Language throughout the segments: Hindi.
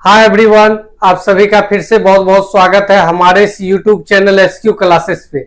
हाय एवरीवन, आप सभी का फिर से बहुत बहुत स्वागत है हमारे इस यूट्यूब चैनल एसक्यू क्लासेस पे।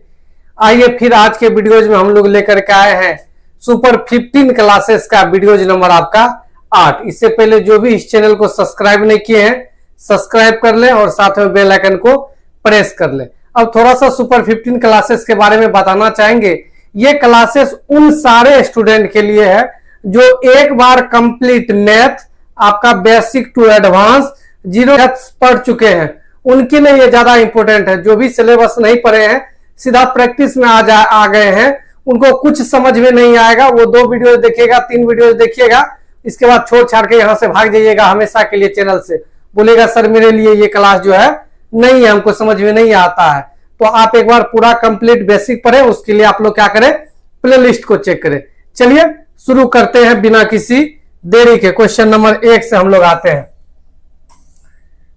आइए फिर आज के वीडियोज में हम लोग लेकर के आए हैं सुपर 15 क्लासेस का वीडियोज नंबर आपका 8। इससे पहले जो भी इस चैनल को सब्सक्राइब नहीं किए हैं सब्सक्राइब कर लें और साथ में बेल आइकन को प्रेस कर लें। अब थोड़ा सा सुपर 15 क्लासेस के बारे में बताना चाहेंगे। ये क्लासेस उन सारे स्टूडेंट के लिए है जो एक बार कंप्लीट मैथ आपका बेसिक टू एडवांस 0 पढ़ चुके हैं, उनके लिए ये ज्यादा इंपॉर्टेंट है। जो भी सिलेबस नहीं पढ़े हैं सीधा प्रैक्टिस में आ गए हैं, उनको कुछ समझ में नहीं आएगा, वो 2 वीडियो देखिएगा 3 वीडियो देखिएगा, इसके बाद छोड़ छाड़ के यहां से भाग जाइएगा हमेशा के लिए चैनल से। बोलेगा सर मेरे लिए ये क्लास जो है नहीं है, हमको समझ में नहीं आता है। तो आप एक बार पूरा कंप्लीट बेसिक पढ़े, उसके लिए आप लोग क्या करें, प्ले लिस्ट को चेक करें। चलिए शुरू करते हैं बिना किसी देरी के। क्वेश्चन नंबर 1 से हम लोग आते हैं।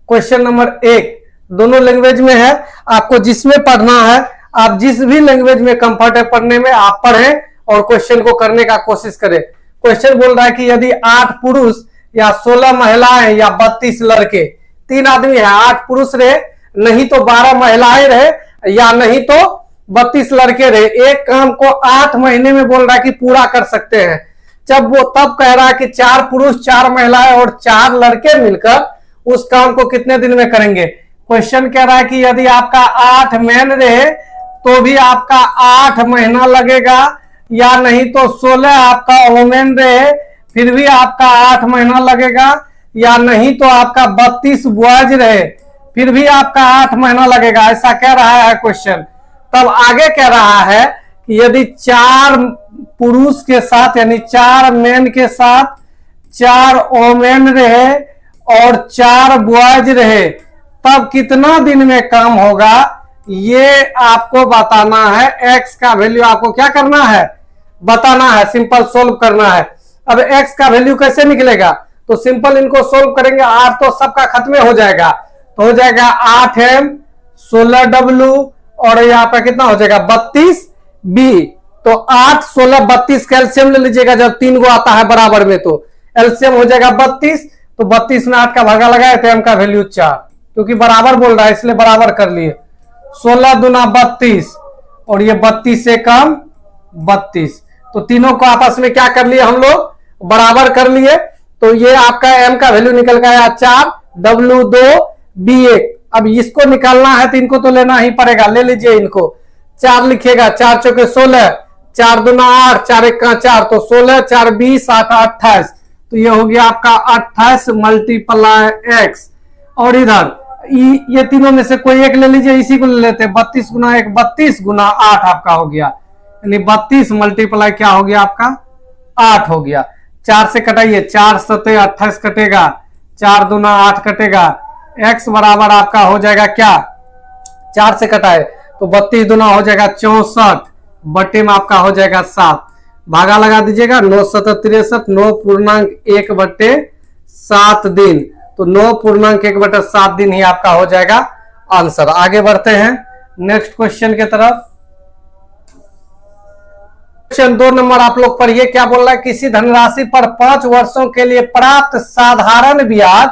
क्वेश्चन नंबर 1 दोनों लैंग्वेज में है, आपको जिसमें पढ़ना है आप जिस भी लैंग्वेज में कंफर्ट है पढ़ने में आप पढ़ें और क्वेश्चन को करने का कोशिश करें। क्वेश्चन बोल रहा है कि यदि 8 पुरुष या 16 महिलाएं या 32 लड़के, 3 आदमी है, 8 पुरुष रहे नहीं तो 12 महिलाएं रहे या नहीं तो 32 लड़के रहे, एक काम को 8 महीने में बोल रहा है कि पूरा कर सकते हैं। जब वो तब कह रहा है कि 4 पुरुष 4 महिलाएं और 4 लड़के मिलकर उस काम को कितने दिन में करेंगे। क्वेश्चन कह रहा है कि यदि आपका 8 मैन रहे तो भी आपका 8 महीना लगेगा, या नहीं तो 16 आपका वोमेन रहे फिर भी आपका 8 महीना लगेगा, या नहीं तो आपका 32 बॉयज रहे फिर भी आपका 8 महीना लगेगा। ऐसा कह रहा है क्वेश्चन। तब आगे कह रहा है कि यदि 4 पुरुष के साथ यानी 4 मैन के साथ 4 वोमेन रहे और 4 बॉयज रहे तब कितना दिन में काम होगा, ये आपको बताना है। एक्स का वैल्यू आपको क्या करना है, बताना है, सिंपल सोल्व करना है। अब एक्स का वैल्यू कैसे निकलेगा, तो सिंपल इनको सोल्व करेंगे। 8 तो सबका खत्म हो जाएगा, तो हो जाएगा 8m 16w और यहाँ पे कितना हो जाएगा 32b। तो 8 16 32 का एलसीएम ले लीजिएगा, जब 3 गो आता है बराबर में तो एलसीएम हो जाएगा 32। तो 32 में 8 का भागा लगाए तो m का वैल्यू 4, क्योंकि बराबर बोल रहा है इसलिए बराबर कर लिए। 16 दूना 32 और ये 32 से कम 32, तो तीनों को आपस में क्या कर लिए हम लोग, बराबर कर लिए। तो ये आपका m का वैल्यू निकल गया 4, w2 b1। अब इसको निकालना है तो इनको तो लेना ही पड़ेगा, ले लीजिए इनको। 4 लिखिएगा, 4 चौके 16, 4 दूना 8, 4 एक का 4, तो 16 4 20 8 28, तो ये हो गया आपका 28 मल्टीप्लाई x। और इधर ये तीनों में से कोई एक ले लीजिए, इसी को ले लेते हैं। 32 गुना 1 32 गुना 8 आपका हो गया, यानी 32 मल्टीप्लाई क्या हो गया आपका 8 हो गया। 4 से कटाइए, 4 7 28 कटेगा, 4 दूना 8 कटेगा, x बराबर आपका हो जाएगा क्या, 4 से कटाए तो 32 दूना हो जाएगा 64 बटे में आपका हो जाएगा 7। भागा लगा दीजिएगा, 9 7 63, 9.1 बटे 7 दिन, तो 9.1/7 दिन ही आपका हो जाएगा आंसर। आगे बढ़ते हैं नेक्स्ट क्वेश्चन के तरफ। क्वेश्चन 2 नंबर आप लोग पढ़िए, क्या बोल रहा है, किसी धनराशि पर 5 वर्षों के लिए प्राप्त साधारण ब्याज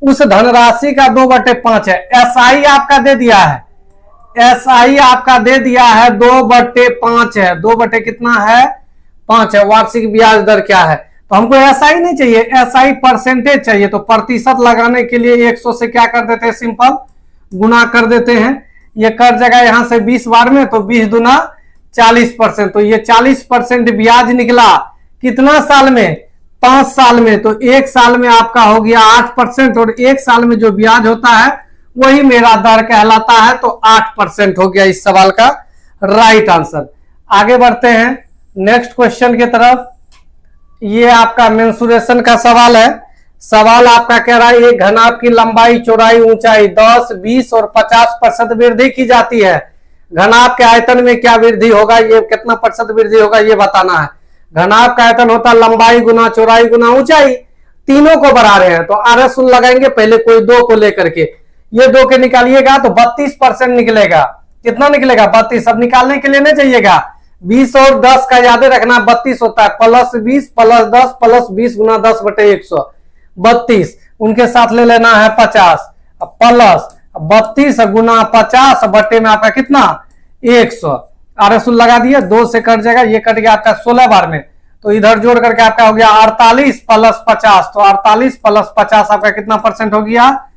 उस धनराशि का 2/5 है। एसआई आपका दे दिया है, एसआई आपका दे दिया है 2/5 है, 2 बटे कितना है 5 है। वार्षिक ब्याज दर क्या है, तो हमको एसआई नहीं चाहिए, एसआई परसेंटेज चाहिए। तो प्रतिशत लगाने के लिए 100 से क्या कर देते हैं, सिंपल गुना कर देते हैं। ये कर जाएगा यहां से 20 बार में, तो 20 दूना 40%, तो ये 40% ब्याज निकला कितना साल में, 5 साल में। तो 1 साल में आपका हो गया 8%, और 1 साल में जो ब्याज होता है वही मेरा दर कहलाता है, तो 8% हो गया इस सवाल का राइट आंसर। आगे बढ़ते हैं नेक्स्ट क्वेश्चन की तरफ। ये आपका मेंसुरेशन का सवाल है। सवाल आपका कह रहा है, ये घनाभ की लंबाई चौड़ाई ऊंचाई 10 20 और 50% वृद्धि की जाती है। घनाभ के आयतन में क्या वृद्धि होगा, ये कितना % वृद्धि होगा ये बताना है। घनाभ का आयतन होता है लंबाई गुना चौड़ाई गुना ऊंचाई, तीनों को बढ़ा रहे हैं तो आरएस लगाएंगे पहले, कोई 2 को लेकर के, ये 2 के निकालिएगा तो 32% निकलेगा। कितना निकलेगा 32। अब निकालने के लिए नहीं चाहिएगा, 20 और 10 का याद रखना, 32 होता है, +20 +10 +20 गुना 10/100 32। उनके साथ ले लेना है 50 प्लस 32 गुना 50 बटे में आपका कितना 100। रसूल लगा दिए, 2 से कट जाएगा, ये कट गया आपका 16 बार में, तो इधर जोड़ करके आपका हो गया 48 प्लस 50, तो 48 प्लस 50 आपका कितना परसेंट हो गया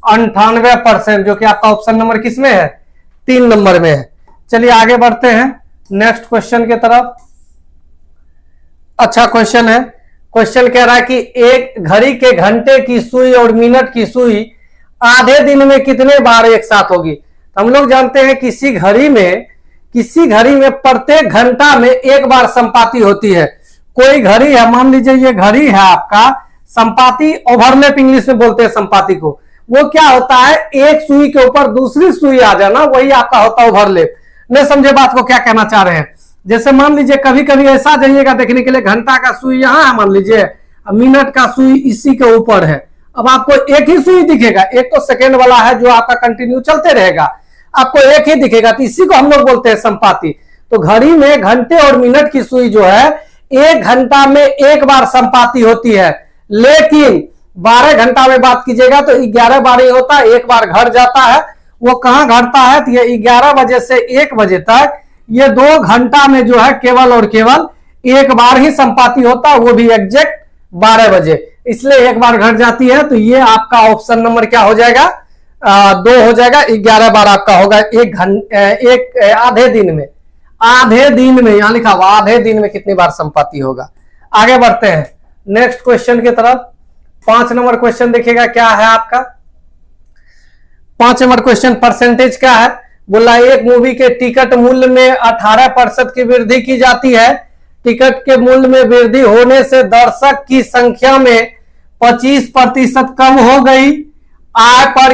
98%, जो कि आपका ऑप्शन नंबर किसमें है 3 नंबर में है। चलिए आगे बढ़ते हैं नेक्स्ट क्वेश्चन की तरफ। अच्छा क्वेश्चन है, क्वेश्चन कह रहा है कि एक घड़ी के घंटे की सुई और मिनट की सुई आधे दिन में कितने बार एक साथ होगी। तो हम लोग जानते हैं किसी घड़ी में प्रत्येक घंटा में एक बार संपाति होती है। कोई घड़ी है, मान लीजिए ये घड़ी है आपका, संपाति ओवरलैप इंग्लिश में बोलते हैं संपाति को। वो क्या होता है, एक सुई के ऊपर दूसरी सुई आ जाना, वही आपका होता है ओवरलैप। नहीं समझे बात को क्या कहना चाह रहे हैं। जैसे मान लीजिए कभी कभी ऐसा जाइएगा देखने के लिए, घंटा का सुई यहां है मान लीजिए, मिनट का सुई इसी के ऊपर है। अब आपको एक ही सुई दिखेगा, एक तो सेकेंड वाला है जो आपका कंटिन्यू चलते रहेगा, आपको एक ही दिखेगा, तो इसी को हम लोग बोलते हैं संपाति। तो घड़ी में घंटे और मिनट की सुई जो है एक घंटा में एक बार संपाति होती है, लेकिन 12 घंटा में बात कीजिएगा तो 11 बार ही होता है, एक बार घर जाता है। वो कहां घटता है, तो ये 11 बजे से 1 बजे तक ये 2 घंटा में जो है केवल और केवल एक बार ही संपाति होता है, वो भी एग्जैक्ट 12 बजे, इसलिए एक बार घट जाती है। तो ये आपका ऑप्शन नंबर क्या हो जाएगा 2 हो जाएगा। 11 बार आपका होगा आधे दिन में यहां लिखा हुआ आधे दिन में कितनी बार संपाति होगा। आगे बढ़ते हैं नेक्स्ट क्वेश्चन की तरफ। 5 नंबर क्वेश्चन देखिएगा क्या है आपका। 5 नंबर क्वेश्चन परसेंटेज क्या है, बोला एक मूवी के टिकट मूल्य में 18% की वृद्धि की जाती है। टिकट के मूल्य में वृद्धि होने से दर्शक की संख्या में 25% कम हो गई। आय पर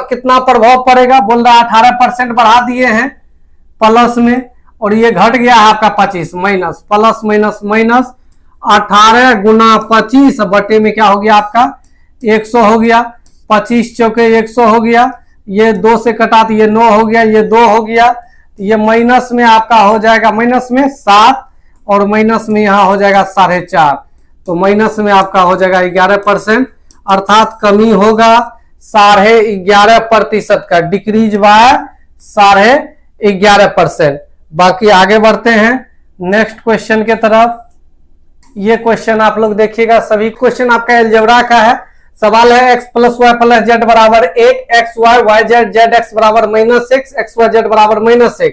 कितना प्रभाव पड़ेगा, बोल रहा 18% बढ़ा दिए हैं प्लस में, और ये घट गया आपका 25 माइनस प्लस माइनस माइनस 18 गुना 25 बटे में क्या हो गया आपका 100 हो गया। 25 चौके 100 हो गया, ये 2 से कटा तो ये 9 हो गया, ये 2 हो गया, ये माइनस में आपका हो जाएगा माइनस में 7 और माइनस में यहां हो जाएगा 4.5, तो माइनस में आपका हो जाएगा 11%, अर्थात कमी होगा 11.5% का, डिक्रीज बाय 11.5%। बाकी आगे बढ़ते हैं नेक्स्ट क्वेश्चन के तरफ। ये क्वेश्चन आप लोग देखिएगा, सभी क्वेश्चन आपका अलजेब्रा का है। सवाल है x plus Y plus z बराबर 1, x y y z z x बराबर -6, एक्स वाई जेड बराबर -1।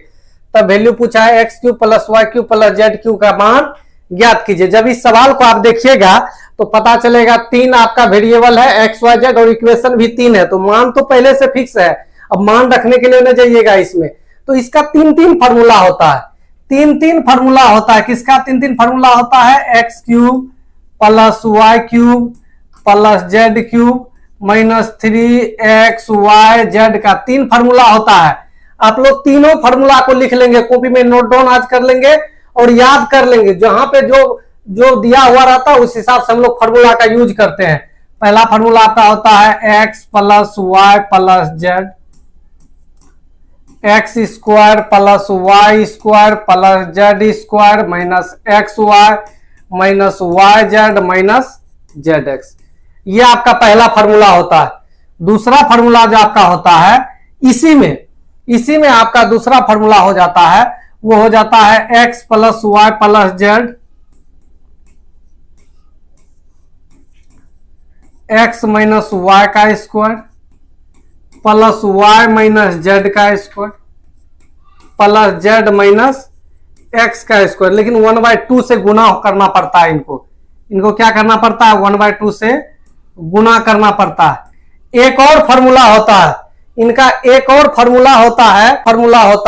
तब वैल्यू पूछा है x cube plus y cube plus z cube का मान ज्ञात कीजिए। जब इस सवाल को आप देखिएगा तो पता चलेगा 3 आपका वेरिएबल है एक्स वाई जेड और इक्वेशन भी 3 है, तो मान तो पहले से फिक्स है। अब मान रखने के लिए न जाइएगा इसमें, तो इसका 3 फार्मूला होता है। 3 फार्मूला होता है, किसका 3 फार्मूला होता है, x cube plus y cube plus z cube -3xyz का 3 फार्मूला होता है। आप लोग तीनों फार्मूला को लिख लेंगे, कॉपी में नोट डाउन आज कर लेंगे और याद कर लेंगे। जहां पे जो दिया हुआ रहता है उस हिसाब से हम लोग फार्मूला का यूज करते हैं। पहला फार्मूला आपका होता है x plus Y plus Z, x square plus y square plus z square minus x y minus y z minus z x. ये आपका पहला फार्मूला होता है। दूसरा फार्मूला जो आपका होता है इसी में आपका दूसरा फार्मूला हो जाता है, वो हो जाता है x plus Y plus Z, X minus Y का square plus Y minus Z का square plus Z minus X का स्क्वायर। लेकिन 1/2 से गुना करना पड़ता है, इनको क्या करना पड़ता है 1/2 से गुना करना पड़ता है। एक और फार्मूला होता है इनका, एक और फार्मूला होता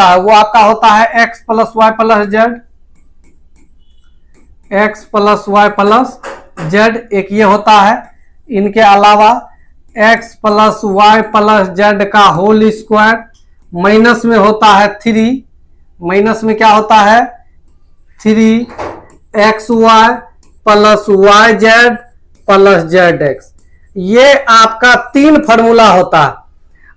है वो आपका होता है x plus Y plus Z, x plus Y plus z, एक ये होता है। इनके अलावा x plus Y plus z का होल स्क्वायर माइनस में होता है 3, माइनस में क्या होता है 3xy plus y z plus Z x. ये आपका 3 फार्मूला होता है।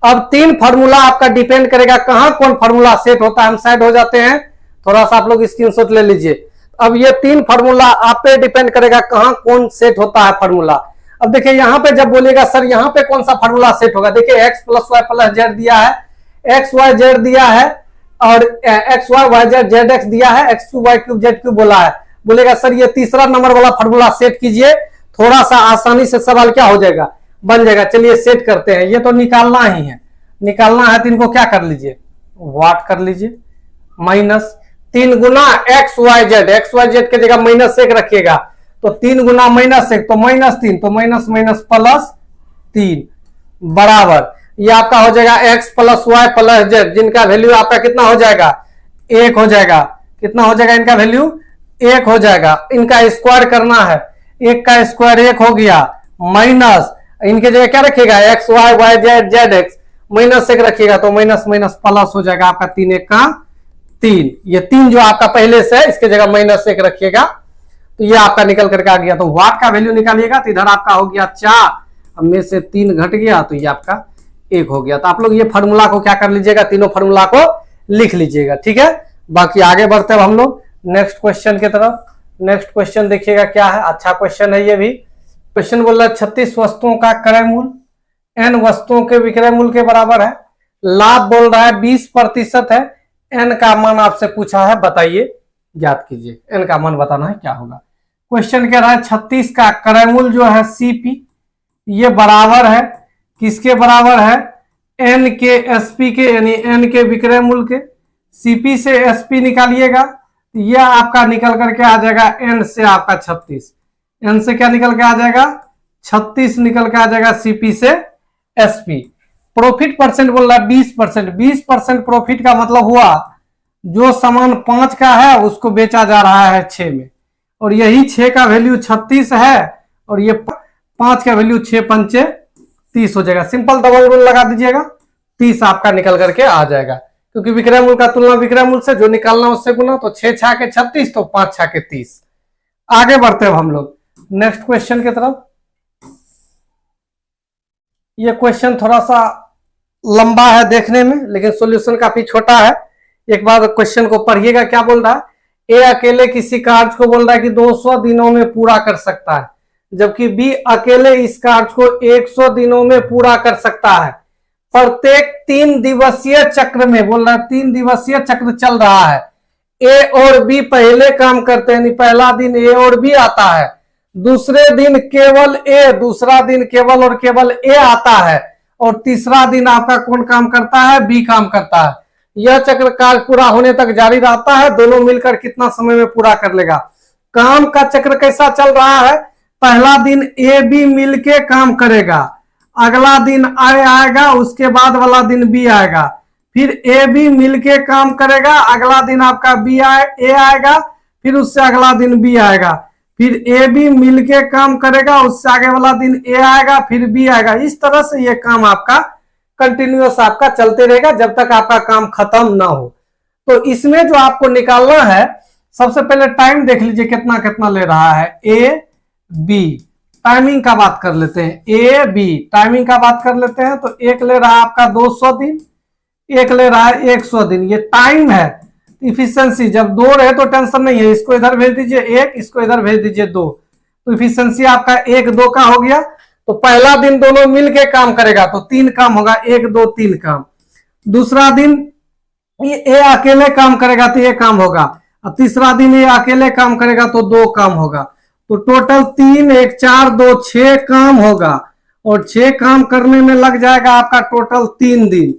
अब 3 फार्मूला आपका डिपेंड करेगा कहां कौन फार्मूला सेट होता है। हम साइड हो जाते हैं, थोड़ा सा आप लोग स्क्रीनशॉट ले लीजिए। अब ये 3 फार्मूला आप पे डिपेंड करेगा कहां कौन सेट होता है फार्मूला। अब देखिए यहाँ पे जब बोलेगा सर यहाँ पे कौन सा फार्मूला सेट होगा, देखिए x plus Y plus z दिया है, एक्स वाई जेड दिया है और x y y z z x दिया है, x cube y cube z cube बोला है। बोलेगा सर ये तीसरा नंबर वाला फार्मूला सेट कीजिए, थोड़ा सा आसानी से सवाल क्या हो जाएगा, बन जाएगा। चलिए सेट करते हैं, ये तो निकालना ही है, निकालना है तो इनको क्या कर लीजिए, वाट कर लीजिए, माइनस 3 गुना एक्स वाई जेड के जगह माइनस 1 रखिएगा, तो 3 गुना माइनस 1 तो -3, तो माइनस माइनस प्लस 3 बराबर ये आपका हो जाएगा x plus Y plus z, जिनका वैल्यू आपका कितना हो जाएगा, 1 हो जाएगा। कितना हो जाएगा इनका वैल्यू, 1 हो जाएगा। इनका स्क्वायर करना है, 1 का स्क्वायर 1 हो गया, माइनस इनके जगह क्या रखिएगा, x y y z z x, -1 रखिएगा तो माइनस माइनस प्लस हो जाएगा आपका 3 1 का 3, ये 3 जो आपका पहले से है इसके जगह -1 रखिएगा, तो ये आपका निकल करके आ गया। तो वाट का वैल्यू निकालिएगा तो इधर आपका हो गया 4, अब में से 3 घट गया तो ये आपका 1 हो गया। तो आप लोग ये फार्मूला को क्या कर लीजिएगा, तीनों फार्मूला को लिख लीजिएगा, ठीक है। बाकी आगे बढ़ते हैं हम लोग नेक्स्ट क्वेश्चन की तरफ। नेक्स्ट क्वेश्चन देखिएगा क्या है, अच्छा क्वेश्चन है ये भी। क्वेश्चन बोल रहा है 36 वस्तुओं का क्रय मूल्य n वस्तुओं के विक्रय मूल्य के बराबर है, लाभ बोल रहा है 20% है, n का मान आपसे पूछा है, बताइए, ज्ञात कीजिए, n का मान बताना है क्या होगा। क्वेश्चन कह रहा है 36 का क्रय मूल्य जो है CP, ये बराबर है किसके बराबर है, n के SP के, यानी n के विक्रय मूल्य के। CP से SP निकालिएगा, यह आपका निकल करके आ जाएगा n से आपका 36, n से क्या निकल के आ जाएगा, 36 निकल के आ जाएगा CP से SP। प्रॉफिट परसेंट बोल रहा है 20%, 20% प्रॉफिट का मतलब हुआ जो सामान 5 का है उसको बेचा जा रहा है 6 में, और यही 6 का वैल्यू 36 है और ये 5 का वैल्यू 6 पंचे 30 हो जाएगा। सिंपल डबल रूल लगा दीजिएगा, 30 आपका निकल करके आ जाएगा, क्योंकि विक्रय मूल्य का तुलना विक्रय मूल्य से, जो निकालना उससे गुना, तो 6 6 के 36 तो 5 6 के 30। आगे बढ़ते हैं हम लोग नेक्स्ट क्वेश्चन की तरफ। ये क्वेश्चन थोड़ा सा लंबा है देखने में, लेकिन सॉल्यूशन काफी छोटा है। एक बार क्वेश्चन को पढ़िएगा, क्या बोल रहा है, ए अकेले किसी कार्य को बोल रहा है कि 200 दिनों में पूरा कर सकता है, जबकि बी अकेले इस कार्य को 100 दिनों में पूरा कर सकता है। प्रत्येक 3 दिवसीय चक्र में, बोल रहा है 3 दिवसीय चक्र चल रहा है, ए और बी पहले काम करते हैं, पहला दिन ए और बी आता है, दूसरे दिन केवल ए, दूसरा दिन केवल और केवल ए आता है, और तीसरा दिन आपका कौन काम करता है, बी काम करता है। यह चक्र कार्य पूरा होने तक जारी रहता है, दोनों मिलकर कितना समय में पूरा कर लेगा। काम का चक्र कैसा चल रहा है, पहला दिन ए बी मिलके काम करेगा, अगला दिन आएगा, उसके बाद वाला दिन बी आएगा, फिर ए बी मिलके काम करेगा, अगला दिन आपका ए आएगा, फिर उससे अगला दिन बी आएगा, फिर ए बी मिलके काम करेगा, उससे आगे वाला दिन ए आएगा, फिर बी आएगा। इस तरह से ये काम आपका कंटिन्यूअस आपका चलते रहेगा जब तक आपका काम खत्म ना हो। तो इसमें जो आपको निकालना है, सबसे पहले टाइम देख लीजिए कितना कितना ले रहा है, ए बी, टाइमिंग का बात कर लेते हैं, ए बी टाइमिंग का बात कर लेते हैं। तो एक ले रहा है आपका 200 दिन, एक ले रहा है 100 दिन, ये टाइम है। इफिशियंसी जब 2 रहे तो टेंशन नहीं है, इसको इधर भेज दीजिए 1, इसको इधर भेज दीजिए 2, तो इफिशियंसी आपका 1 2 का हो गया। तो पहला दिन दोनों मिलके काम करेगा तो 3 काम होगा, 1 2 3 काम। दूसरा दिन ए अकेले काम करेगा तो ये काम होगा, और तीसरा दिन ये अकेले काम करेगा तो 2 काम होगा। तो टोटल 3 1 4 2 6 काम होगा, और 6 काम करने में लग जाएगा आपका टोटल 3 दिन।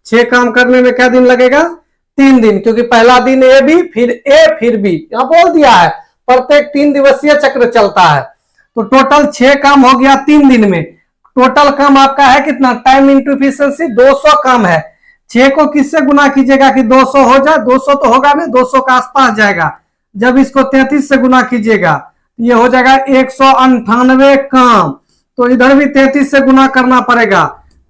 6 काम करने में क्या दिन लगेगा, 3 दिन, क्योंकि पहला दिन ए बी, फिर ए फिर बी, यहां बोल दिया है प्रत्येक 3 दिवसीय चक्र चलता है। तो टोटल 6 काम हो गया 3 दिन में। टोटल काम आपका है कितना, टाइम इंटू एफिशिएंसी 200 काम है। 6 को किससे गुना कीजिएगा कि 200 हो जाए, 200 तो होगा नहीं, 200 का आसपास जाएगा। जब इसको 33 से गुना कीजिएगा ये हो जाएगा 198 काम। तो इधर भी 33 से गुना करना पड़ेगा,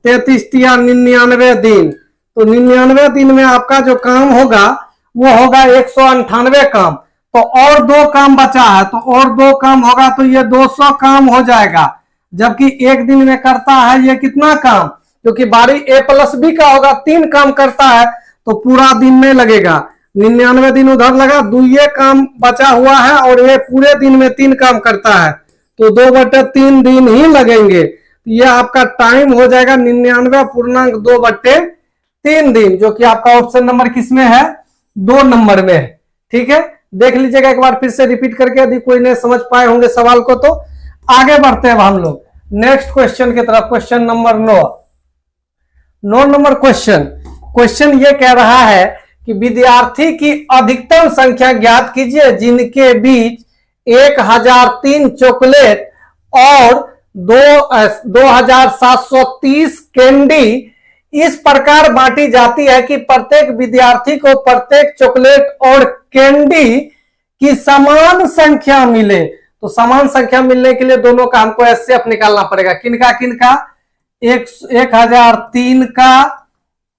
33 तिया 99 दिन। तो 99 दिन में आपका जो काम होगा वो होगा 198 काम। तो और 2 काम बचा है, तो और 2 काम होगा तो ये 200 काम हो जाएगा। जबकि एक दिन में करता है ये कितना काम, क्योंकि बारी ए प्लस बी का होगा, 3 काम करता है तो पूरा दिन में लगेगा। 99 दिन उधर लगा, 2 काम बचा हुआ है और ये पूरे दिन में 3 काम करता है तो 2/3 दिन ही लगेंगे। ये आपका टाइम हो जाएगा 99.2/3 दिन, जो कि आपका ऑप्शन नंबर किसमें है, 2 नंबर में है। ठीक है, देख लीजिएगा एक बार फिर से रिपीट करके, यदि कोई नहीं समझ पाए होंगे सवाल को तो। आगे बढ़ते हैं हम लोग नेक्स्ट क्वेश्चन की तरफ। क्वेश्चन नंबर 9 नंबर क्वेश्चन ये कह रहा है कि विद्यार्थी की अधिकतम संख्या ज्ञात कीजिए जिनके बीच 1003 चॉकलेट और 2730 कैंडी इस प्रकार बांटी जाती है कि प्रत्येक विद्यार्थी को प्रत्येक चॉकलेट और कैंडी की समान संख्या मिले। तो समान संख्या मिलने के लिए दोनों का हमको एचसीएफ निकालना पड़ेगा। किनका किनका, 1003 का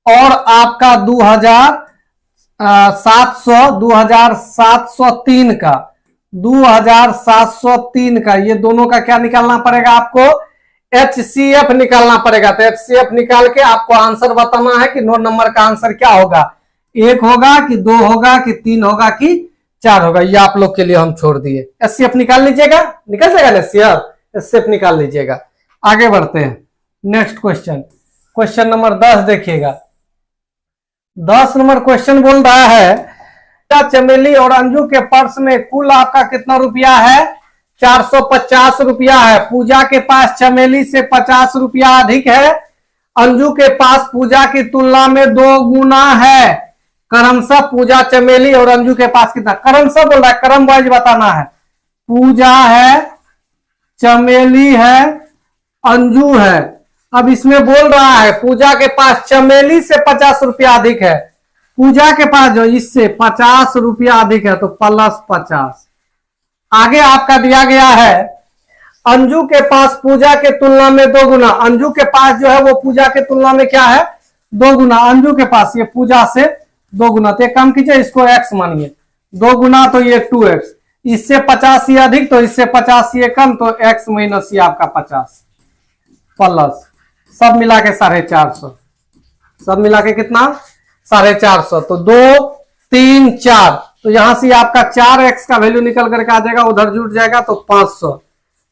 और आपका 2703 का, 2703 का, ये दोनों का क्या निकालना पड़ेगा आपको, एचसीएफ निकालना पड़ेगा। तो एचसीएफ निकाल के आपको आंसर बताना है कि 9 नंबर का आंसर क्या होगा, 1 होगा कि 2 होगा कि 3 होगा कि 4 होगा। ये आप लोग के लिए हम छोड़ दिए। एचसीएफ निकाल लीजिएगा, निकल जाएगा ना एचसीएफ निकाल लीजिएगा। आगे बढ़ते हैं नेक्स्ट क्वेश्चन नंबर 10 देखिएगा। 10 नंबर क्वेश्चन बोल रहा है चमेली और अंजू के पर्स में कुल आपका कितना रुपया है, 450 रुपया है। पूजा के पास चमेली से 50 रुपया अधिक है। अंजू के पास पूजा की तुलना में 2 गुना है। क्रमशः पूजा, चमेली और अंजू के पास कितना, क्रमशः बोल रहा है, क्रम वाइज बताना है। पूजा है, चमेली है, अंजू है। अब इसमें बोल रहा है पूजा के पास चमेली से 50 रुपया अधिक है, पूजा के पास जो इससे 50 रुपया अधिक है, तो +50। आगे आपका दिया गया है अंजू के पास पूजा के तुलना में 2 गुना। अंजू के पास जो है वो पूजा के तुलना में क्या है, 2 गुना। अंजू के पास ये पूजा से 2 गुना, तो एक काम कीजिए, इसको x मानिए, 2 गुना तो ये 2x, इससे 50 ये अधिक तो इससे 50 ये कम, तो x माइनस ये आपका 50 प्लस सब मिला के 450, सब मिला के कितना 450, तो 2 3 4, तो यहां से आपका 4x का वैल्यू निकल करके आ जाएगा, उधर जुड़ जाएगा तो 500,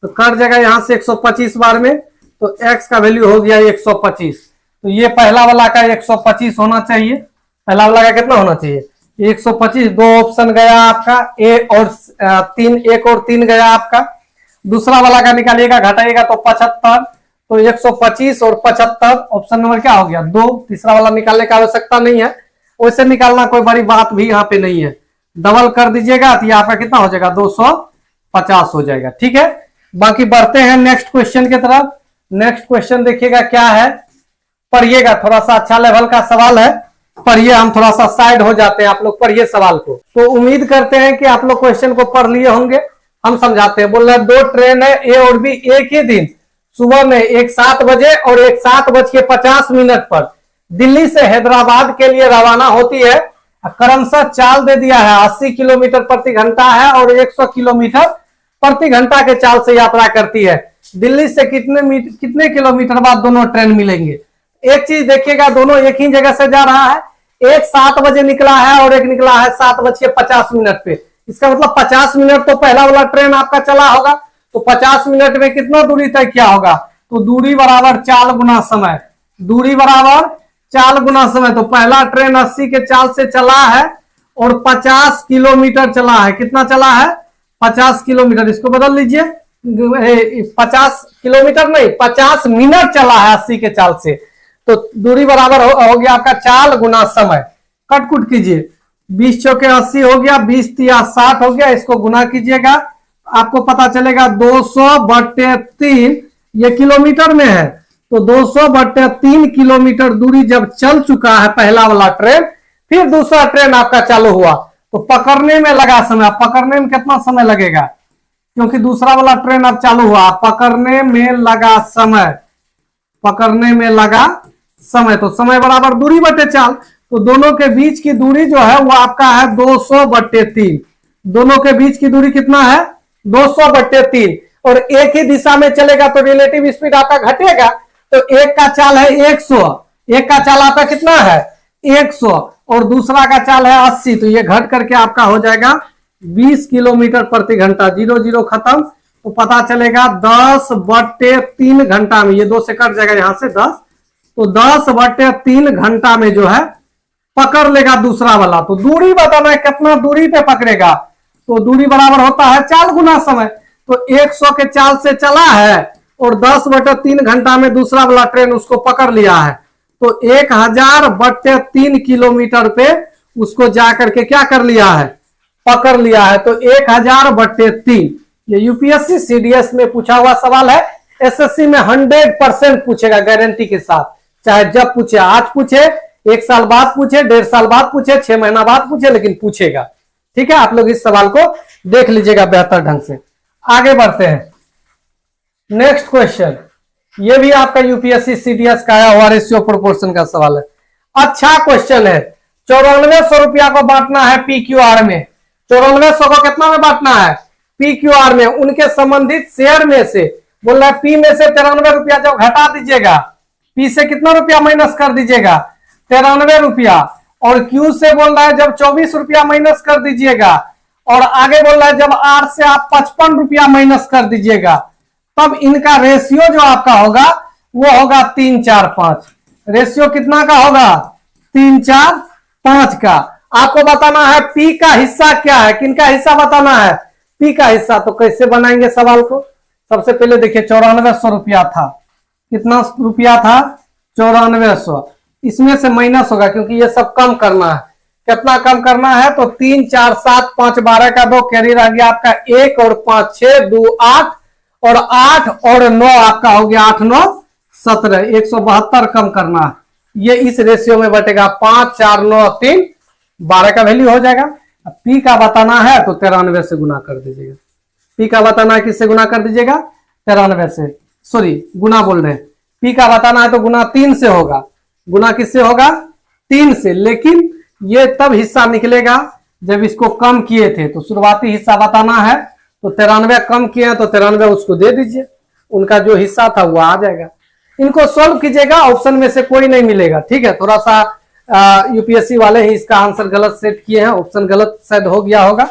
तो कट जाएगा यहां से 125 बार में, तो x का वैल्यू हो गया 125। तो ये पहला वाला का 125 होना चाहिए। पहला वाला का कितना होना चाहिए, 125। 2 ऑप्शन गया आपका, एक और 3 गया आपका। दूसरा वाला का निकालिएगा, घटाइएगा तो 75, तो 125 और 75 ऑप्शन नंबर क्या हो गया 2। तीसरा वाला निकालने की आवश्यकता नहीं है, वैसे निकालना कोई बड़ी बात भी यहाँ पे नहीं है। डबल कर दीजिएगा तो यहाँ पे कितना हो जाएगा 250 हो जाएगा। ठीक है, बाकी बढ़ते हैं नेक्स्ट क्वेश्चन की तरफ। नेक्स्ट क्वेश्चन देखिएगा क्या है, पढ़िएगा, थोड़ा सा अच्छा लेवल का सवाल है, पढ़िए। हम थोड़ा सा साइड हो जाते हैं, आप लोग पढ़िए सवाल को। तो उम्मीद करते हैं कि आप लोग क्वेश्चन को पढ़ लिए होंगे। हम समझाते हैं। बोल रहे 2 ट्रेन है ए और बी एक ही दिन सुबह में, एक 7 बजे और एक 7:50 पर दिल्ली से हैदराबाद के लिए रवाना होती है। क्रमशः चाल दे दिया है 80 किलोमीटर प्रति घंटा है और 100 किलोमीटर प्रति घंटा के चाल से यात्रा करती है। दिल्ली से कितने किलोमीटर बाद दोनों ट्रेन मिलेंगे। एक चीज देखिएगा, दोनों एक ही जगह से जा रहा है। एक 7 बजे निकला है और एक निकला है 7:50 पे। इसका मतलब 50 मिनट तो पहला वाला ट्रेन आपका चला होगा, तो 50 मिनट में कितना दूरी तय किया होगा, तो दूरी बराबर चाल गुना समय, दूरी बराबर चाल गुना समय। तो पहला ट्रेन 80 के चाल से चला है और 50 किलोमीटर चला है। कितना चला है 50 किलोमीटर। इसको बदल लीजिए, 50 किलोमीटर नहीं 50 मिनट चला है 80 के चाल से, तो दूरी बराबर हो गया आपका चाल गुना समय। कट कुट कीजिए, 20 चौके 80 हो गया, 20 तिया 60 हो गया। इसको गुना कीजिएगा, आपको पता चलेगा 200/3 ये किलोमीटर में है, तो 200/3 किलोमीटर दूरी जब चल चुका है पहला वाला ट्रेन, फिर दूसरा ट्रेन आपका चालू हुआ, तो पकड़ने में लगा समय। पकड़ने में कितना समय लगेगा, क्योंकि दूसरा वाला ट्रेन अब चालू हुआ, पकड़ने में लगा समय, पकड़ने में लगा समय, तो समय बराबर दूरी बटे चाल। तो दोनों के बीच की दूरी जो है वो आपका है 200/3। दोनों के बीच की दूरी कितना है 200/3, और एक ही दिशा में चलेगा तो रिलेटिव स्पीड आपका घटेगा। तो एक का चाल है 100, एक का चाल आपका कितना है 100 और दूसरा का चाल है 80, तो ये घट करके आपका हो जाएगा 20 किलोमीटर प्रति घंटा। 0 0 खत्म, तो पता चलेगा 10/3 घंटा में, ये 2 से कट जाएगा यहां से 10, तो 10/3 घंटा में जो है पकड़ लेगा दूसरा वाला। तो दूरी बताना है कितना दूरी पे पकड़ेगा, तो दूरी बराबर होता है 4 गुना समय। तो 100 के चाल से चला है और 10/3 घंटा में दूसरा वाला ट्रेन उसको पकड़ लिया है, तो 1000/3 किलोमीटर पे उसको जाकर के क्या कर लिया है, पकड़ लिया है। तो 1000/3, ये यूपीएससी सीडीएस में पूछा हुआ सवाल है, एसएससी में 100% पूछेगा गारंटी के साथ, चाहे जब पूछे, आज पूछे, 1 साल बाद पूछे, 1.5 साल बाद पूछे, 6 महीना बाद पूछे, लेकिन पूछेगा। ठीक है, आप लोग इस सवाल को देख लीजिएगा बेहतर ढंग से। आगे बढ़ते हैं, नेक्स्ट क्वेश्चन, ये भी आपका यूपीएससी सीडीएस का आया हुआ रेशियो प्रोपोर्शन का सवाल है। अच्छा क्वेश्चन है, 9400 रुपया को बांटना है पीक्यूआर में। 9400 को कितना में बांटना है, पीक्यूआर में, उनके संबंधित शेयर में से। बोल रहा है पी में से 93 रुपया जब घटा दीजिएगा, पी से कितना रुपया माइनस कर दीजिएगा, 93 रुपया, और क्यू से बोल रहा है जब 24 रुपया माइनस कर दीजिएगा, और आगे बोल रहा है जब आर से आप 55 रुपया माइनस कर दीजिएगा, तब इनका रेशियो जो आपका होगा वो होगा 3:4:5। रेशियो कितना का होगा, 3:4:5 का। आपको बताना है पी का हिस्सा क्या है, किनका हिस्सा बताना है, पी का हिस्सा। तो कैसे बनाएंगे सवाल को, सबसे पहले देखिए 9400 रुपया था, कितना रुपया था, 9400, इसमें से माइनस होगा क्योंकि ये सब कम करना है। कितना कम करना है, तो 3 4 7 5 12 का 2 कैरियर आ गया आपका 1 और 5 6 2 8 और 8 और 9 आपका हो गया 8 9 17, 172 कम करना है। ये इस रेशियो में बटेगा 5 4 9 3 12 का वैल्यू हो जाएगा। पी का बताना है तो 93 से गुना कर दीजिएगा। पी का बताना है किससे गुना कर दीजिएगा, 93 से, सॉरी गुना बोल रहे हैं। पी का बताना है तो गुना 3 से होगा, गुना किससे होगा, 3 से। लेकिन ये तब हिस्सा निकलेगा जब इसको कम किए थे, तो शुरुआती हिस्सा बताना है तो 93 कम किए हैं तो 93 उसको दे दीजिए, उनका जो हिस्सा था वो आ जाएगा। इनको सॉल्व कीजिएगा, ऑप्शन में से कोई नहीं मिलेगा। ठीक है, थोड़ा सा यूपीएससी वाले ही इसका आंसर गलत सेट किए हैं, ऑप्शन गलत शायद हो गया होगा।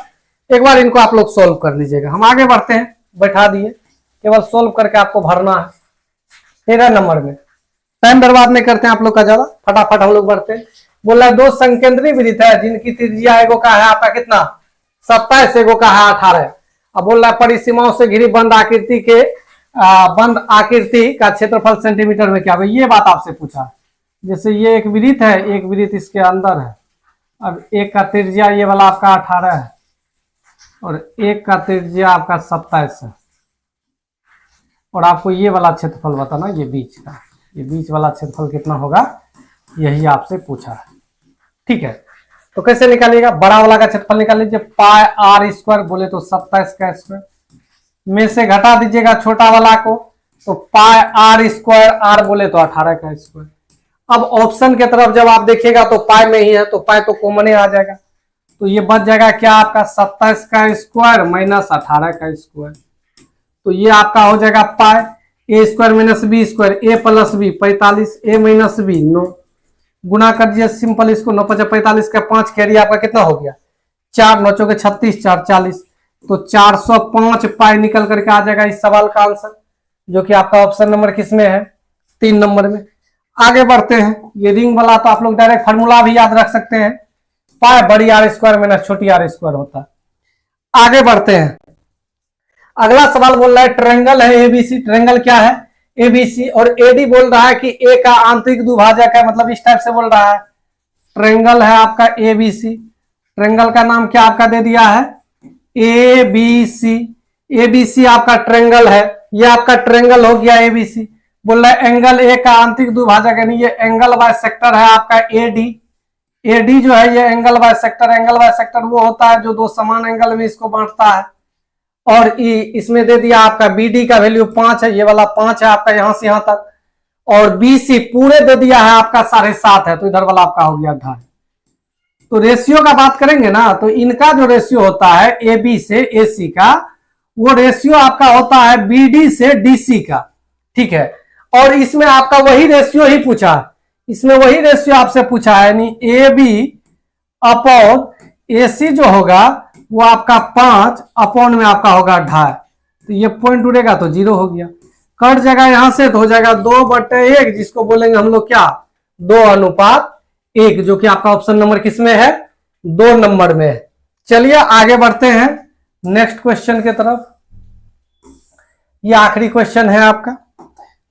एक बार इनको आप लोग सॉल्व कर लीजिएगा। हम आगे बढ़ते हैं, बैठा दिए, केवल सॉल्व करके आपको भरना है 13 नंबर में। टाइम बर्बाद नहीं करते हैं आप लोग का ज्यादा, फटाफट हम लोग बढ़ते हैं। बोल रहा है 2 संकेंद्रीय वृत्त है जिनकी त्रिज्या एगो का है आपका कितना, 27, एगो का है 18। अब बोल रहा है परिसीमाओं से घिरी बंद आकृति के बंद आकृति का क्षेत्रफल सेंटीमीटर में क्या है। ये बात आपसे पूछा, जैसे ये एक वृत्त है, एक वृत्त इसके अंदर है। अब एक का त्रिज्या ये वाला आपका 18 है और एक का त्रिज्या आपका 27 है, और आपको ये वाला क्षेत्रफल बताना, ये बीच का, ये बीच वाला क्षेत्रफल कितना होगा, यही आपसे पूछा है। ठीक है, तो कैसे निकालिएगा, बड़ा वाला का क्षेत्रफल निकाल लीजिए, पाई आर स्क्वायर, बोले तो 27 का स्क्वायर, में से घटा दीजिएगा छोटा वाला को, तो पाई आर स्क्वायर, आर बोले तो 18 का स्क्वायर। अब ऑप्शन के तरफ जब आप देखिएगा तो पाई में ही है, तो पाई तो कॉमन ही आ जाएगा, तो ये बच जाएगा क्या आपका 27 का स्क्वायर माइनस 18 का स्क्वायर। तो ये आपका हो जाएगा पाई, ए स्क्वायर माइनस बी स्क्वायर, ए प्लस बी 45, ए माइनस बी 9, गुना कर दीजिए सिंपल इसको, 9 5 45 का 5 कैरी आपका कितना हो गया 4, 9 चौके 36, 4 40, तो 405 पाई निकल करके आ जाएगा इस सवाल का आंसर, जो कि आपका ऑप्शन नंबर किसमें है, 3 नंबर में। आगे बढ़ते हैं, ये रिंग वाला तो आप लोग डायरेक्ट फार्मूला भी याद रख सकते हैं, पाई बड़ी आर स्क्वायर माइनस छोटी आर स्क्वायर होता है। आगे बढ़ते हैं, अगला सवाल बोल रहा है ट्रायंगल है एबीसी, ट्रायंगल क्या है एबीसी, और एडी बोल रहा है कि ए का आंतरिक दुभाजक है, मतलब इस टाइप से बोल रहा है। ट्रायंगल है आपका एबीसी, ट्रायंगल का नाम क्या आपका दे दिया है एबीसी, एबीसी आपका ट्रायंगल है, ये आपका ट्रायंगल हो गया एबीसी। बोल रहा है एंगल ए का आंतरिक दुभाजक, यानी ये एंगल बाय सेक्टर है आपका एडी, एडी जो है ये angle by sector, angle by sector वो होता है जो 2 समान एंगल में इसको बांटता है। और इसमें दे दिया आपका बीडी का वैल्यू 5 है, ये वाला 5 है आपका यहां से यहां तक, और बीसी पूरे दे दिया है आपका 7.5 है, तो इधर वाला आपका हो गया 2.5। तो रेशियो का बात करेंगे ना, तो इनका जो रेशियो होता है ए बी से ए सी का, वो रेशियो आपका होता है बीडी से डीसी का। ठीक है, और इसमें आपका वही रेशियो ही पूछा है, इसमें वही रेशियो आपसे पूछा है, यानी ए बी अपॉन ए सी जो होगा वो आपका 5 अपॉन में आपका होगा 2.5, तो ये पॉइंट उड़ेगा तो 0 हो गया। कट जाएगा यहाँ से तो हो जाएगा 2/1, जिसको बोलेंगे हम लोग क्या, 2:1, जो कि आपका ऑप्शन नंबर किसमें है, 2 नंबर में है। चलिए आगे बढ़ते हैं नेक्स्ट क्वेश्चन की तरफ। ये आखिरी क्वेश्चन है आपका।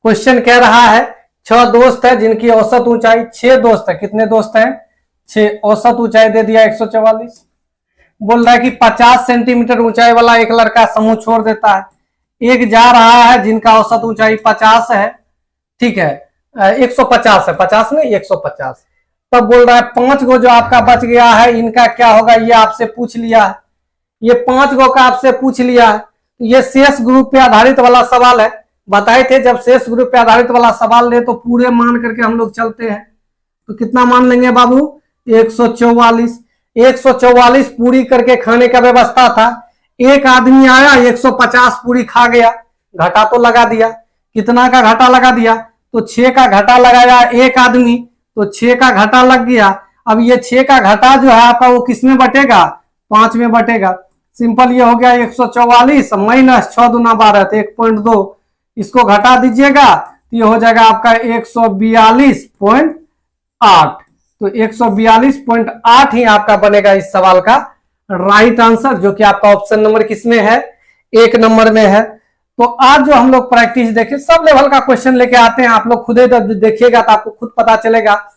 क्वेश्चन कह रहा है 6 दोस्त है जिनकी औसत ऊंचाई, 6 दोस्त है, कितने दोस्त हैं, 6, औसत ऊंचाई दे दिया 144। बोल रहा है कि 50 सेंटीमीटर ऊंचाई वाला एक लड़का समूह छोड़ देता है, एक जा रहा है जिनका औसत ऊंचाई 50 है, ठीक है, 150 है, 50 नहीं 150। तब बोल रहा है 5 गो जो आपका बच गया है इनका क्या होगा, ये आपसे पूछ लिया है, ये 5 गो का आपसे पूछ लिया है। ये शेष ग्रुप पे आधारित वाला सवाल है। बताए थे जब शेष ग्रुप पे आधारित वाला सवाल ले तो पूरे मान करके हम लोग चलते हैं। तो कितना मान लेंगे बाबू, 144। 144 पूरी करके खाने का व्यवस्था था, एक आदमी आया 150 पूरी खा गया, घाटा तो लगा दिया। कितना का घाटा लगा दिया, तो 6 का घाटा लगाया एक आदमी, तो 6 का घाटा लग गया। अब ये 6 का घाटा जो है आपका वो किस में बटेगा, 5 में बटेगा। सिंपल ये हो गया 144 माइनस 6 दूना 12 तो 1.2, इसको घटा दीजिएगा तो ये हो जाएगा आपका 142.8। तो 142.8 ही आपका बनेगा इस सवाल का राइट आंसर, जो कि आपका ऑप्शन नंबर किसमें है, 1 नंबर में है। तो आज जो हम लोग प्रैक्टिस देखें, सब लेवल का क्वेश्चन लेके आते हैं, आप लोग खुद देखिएगा तो आपको खुद पता चलेगा।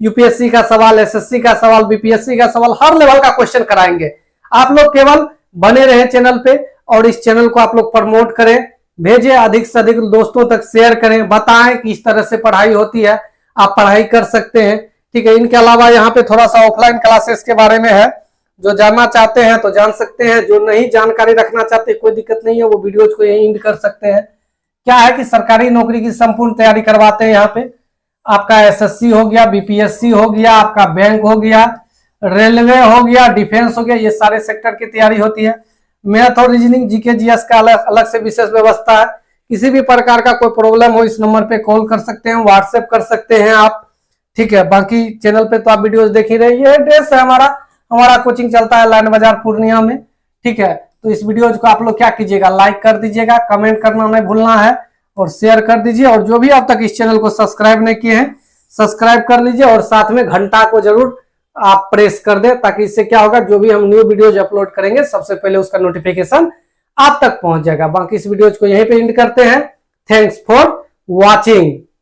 यूपीएससी का सवाल, एसएससी का सवाल, बीपीएससी का सवाल, हर लेवल का क्वेश्चन कराएंगे। आप लोग केवल बने रहे चैनल पे और इस चैनल को आप लोग प्रमोट करें, भेजें, अधिक से अधिक दोस्तों तक शेयर करें, बताएं कि इस तरह से पढ़ाई होती है, आप पढ़ाई कर सकते हैं, ठीक है। इनके अलावा यहाँ पे थोड़ा सा ऑफलाइन क्लासेस के बारे में है, जो जानना चाहते हैं तो जान सकते हैं, जो नहीं जानकारी रखना चाहते कोई दिक्कत नहीं है, वो वीडियोज को यहीं एंड कर सकते हैं। क्या है कि सरकारी नौकरी की संपूर्ण तैयारी करवाते हैं यहाँ पे। आपका एसएससी हो गया, बीपीएससी हो गया, आपका बैंक हो गया, रेलवे हो गया, डिफेंस हो गया, ये सारे सेक्टर की तैयारी होती है। मैथ और रीजनिंग, जीके, जीएस का अलग से विशेष व्यवस्था है। किसी भी प्रकार का कोई प्रॉब्लम हो इस नंबर पे कॉल कर सकते हैं, व्हाट्सएप कर सकते हैं आप, ठीक है। बाकी चैनल पे तो आप वीडियोस देख ही रहे, ये एड्रेस है हमारा कोचिंग चलता है लाइन बाजार पूर्णिया में, ठीक है। तो इस वीडियोज को आप लोग क्या कीजिएगा, लाइक कर दीजिएगा, कमेंट करना नहीं भूलना है और शेयर कर दीजिए। और जो भी अब तक इस चैनल को सब्सक्राइब नहीं किए हैं सब्सक्राइब कर लीजिए और साथ में घंटा को जरूर आप प्रेस कर दें, ताकि इससे क्या होगा, जो भी हम न्यू वीडियोज अपलोड करेंगे सबसे पहले उसका नोटिफिकेशन आप तक पहुंच जाएगा। बाकी इस वीडियोज को यहीं पे एंड करते हैं। Thanks for watching.